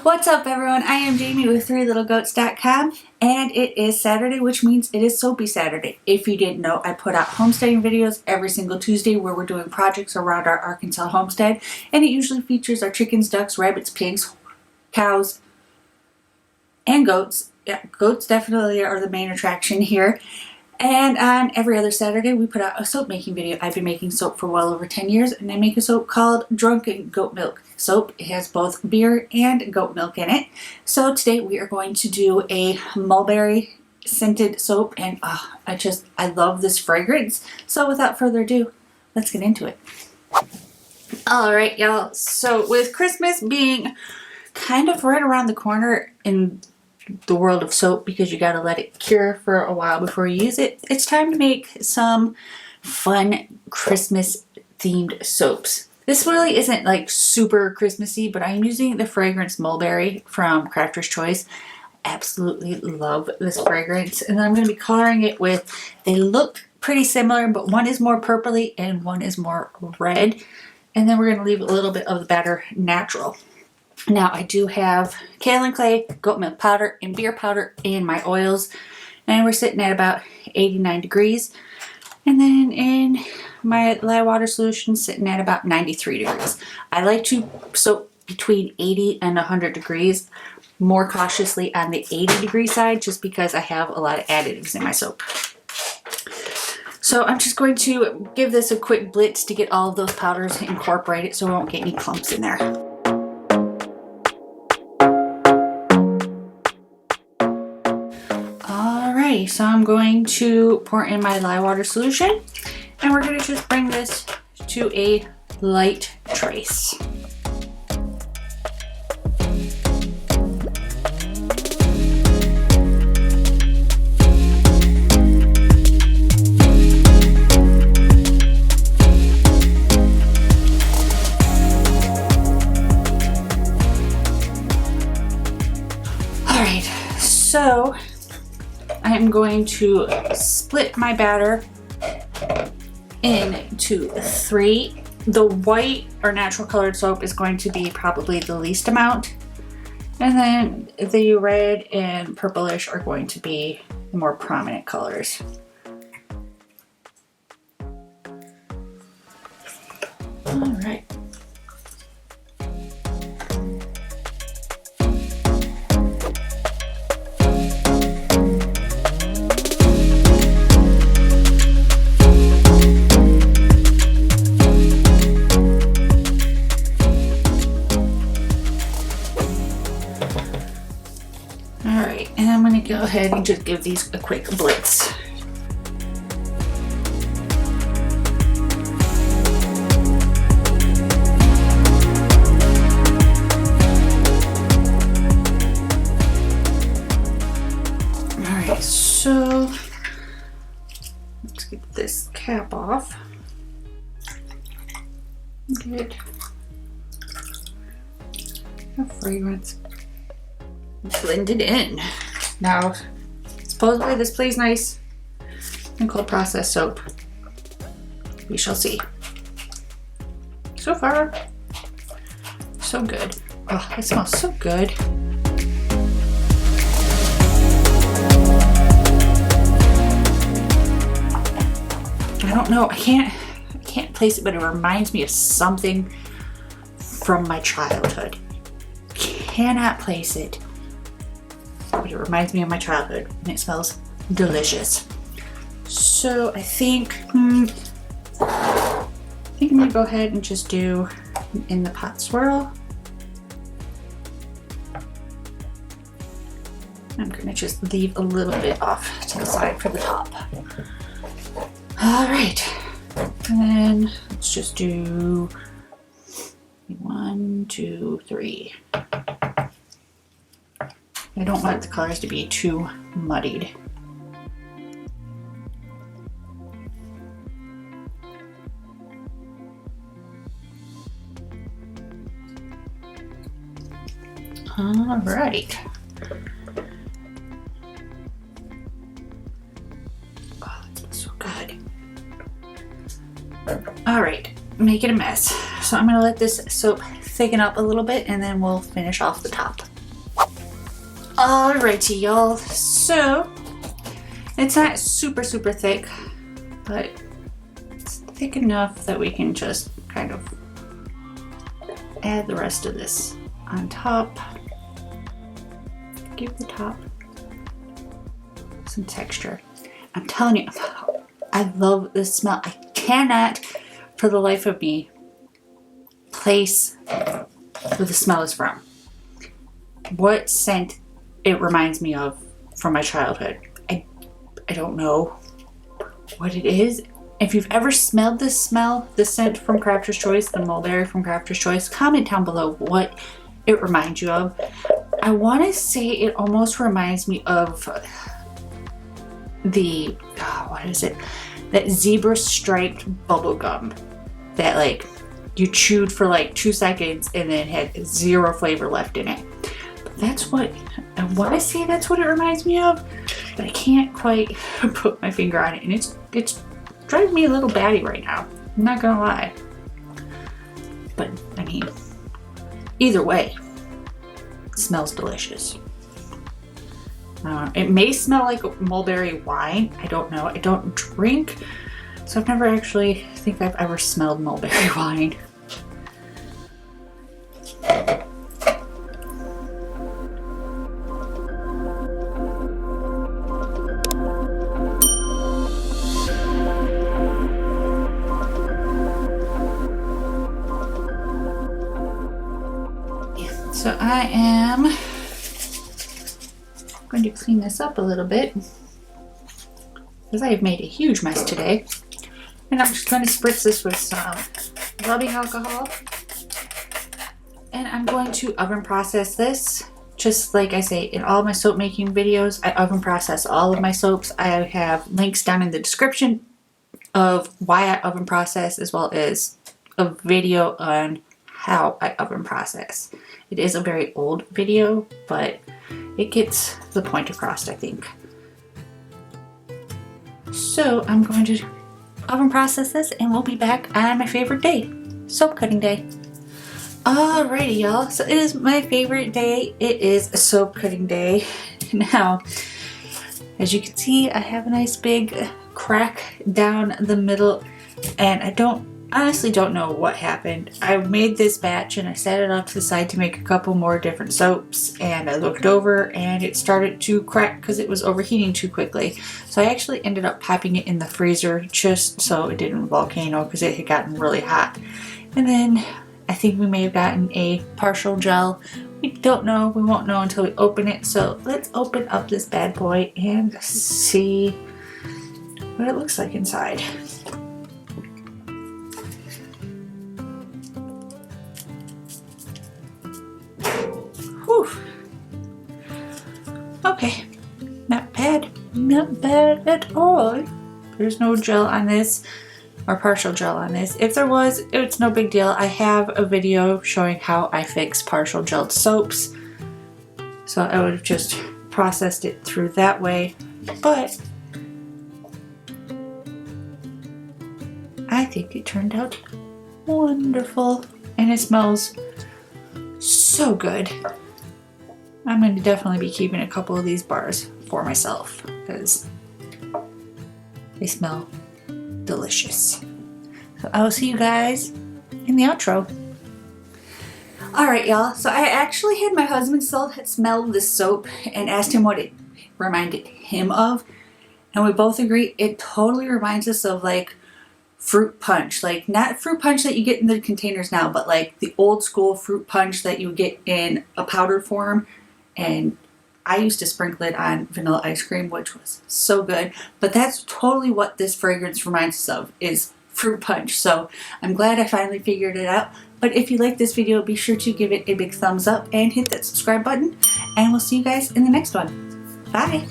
What's up, everyone? I am Jamie with threelittlegoats.com, and it is Saturday, which means it is Soapy Saturday. If you didn't know, I put out homesteading videos every single Tuesday where we're doing projects around our Arkansas homestead, and it usually features our chickens, ducks, rabbits, pigs, cows, and goats. Yeah, goats definitely are the main attraction here. And on every other Saturday, we put out a soap making video. I've been making soap for well over 10 years, and I make a soap called Drunken Goat Milk Soap. It has both beer and goat milk in it. So today we are going to do a mulberry scented soap, and I love this fragrance. So without further ado, let's get into it. All right, y'all. So with Christmas being kind of right around the corner in the world of soap, because you got to let it cure for a while before you use it, it's time to make some fun Christmas themed soaps. This really isn't like super Christmassy, but I'm using the fragrance Mulberry from Crafter's Choice. Absolutely love this fragrance, and I'm going to be coloring it with, they look pretty similar, but one is more purpley and one is more red, and then we're going to leave a little bit of the batter natural. Now I do have kaolin clay, goat milk powder, and beer powder in my oils, and we're sitting at about 89 degrees. And then in my lye water solution, sitting at about 93 degrees. I like to soak between 80 and 100 degrees, more cautiously on the 80 degree side, just because I have a lot of additives in my soap. So I'm just going to give this a quick blitz to get all of those powders incorporated so we won't get any clumps in there. So I'm going to pour in my lye water solution, and we're going to just bring this to a light trace. All right, so I'm going to split my batter into 3. The white or natural colored soap is going to be probably the least amount, and then the red and purplish are going to be the more prominent colors. All right. Alright, and I'm going to go ahead and just give these a quick blitz. Alright, so let's get this cap off. Get the fragrance blended in. Now, supposedly this plays nice in cold process soap. We shall see. So far, so good. Oh, it smells so good. I don't know, I can't place it, but it reminds me of something from my childhood. Cannot place it, but it reminds me of my childhood, and it smells delicious. So I think I'm gonna go ahead and just do in the pot swirl. I'm gonna just leave a little bit off to the side for the top. All right, and then let's just do 1, 2, 3. I don't want the colors to be too muddied. All right. Oh, that smells so good. All right, make it a mess. So I'm gonna let this soap thicken up a little bit and then we'll finish off the top. Alrighty, y'all. So it's not super thick, but it's thick enough that we can just kind of add the rest of this on top. Give the top some texture. I'm telling you, I love this smell. I cannot for the life of me place where the smell is from. What scent it reminds me of from my childhood. I don't know what it is. If you've ever smelled this scent from Crafter's Choice, the Mulberry from Crafter's Choice, comment down below what it reminds you of. I want to say it almost reminds me of the, what is it? That zebra striped bubble gum that like you chewed for like 2 seconds and then had zero flavor left in it. But that's what, I want to say that's what it reminds me of, but I can't quite put my finger on it, and it's driving me a little batty right now. I'm not gonna lie. But I mean, either way, it smells delicious. It may smell like mulberry wine. I don't know. I don't drink, so I've never actually think I've ever smelled mulberry wine. So I am going to clean this up a little bit because I have made a huge mess today. And I'm just going to spritz this with some rubbing alcohol. And I'm going to oven process this. Just like I say in all my soap making videos, I oven process all of my soaps. I have links down in the description of why I oven process, as well as a video on how I oven process. It is a very old video, but it gets the point across, I think. So I'm going to oven process this and we'll be back on my favorite day, soap cutting day. Alrighty, y'all, so it is my favorite day. It is a soap cutting day. Now, as you can see, I have a nice big crack down the middle, and I honestly don't know what happened. I made this batch and I set it off to the side to make a couple more different soaps, and I looked over and it started to crack because it was overheating too quickly. So I actually ended up popping it in the freezer just so it didn't volcano because it had gotten really hot. And then I think we may have gotten a partial gel. We don't know. We won't know until we open it. So let's open up this bad boy and see what it looks like inside. Whew. Okay, not bad at all. There's no gel on this, or partial gel on this. If there was, it's no big deal. I have a video showing how I fix partial gelled soaps, so I would have just processed it through that way, but I think it turned out wonderful, and it smells so good. I'm going to definitely be keeping a couple of these bars for myself because they smell delicious. So I will see you guys in the outro. Alright, y'all, so I actually had my husband smell this soap and asked him what it reminded him of, and we both agree it totally reminds us of like fruit punch. Like not fruit punch that you get in the containers now, but like the old school fruit punch that you get in a powdered form. And I used to sprinkle it on vanilla ice cream, which was so good. But that's totally what this fragrance reminds us of, is fruit punch. So I'm glad I finally figured it out. But if you like this video, be sure to give it a big thumbs up and hit that subscribe button. And we'll see you guys in the next one. Bye!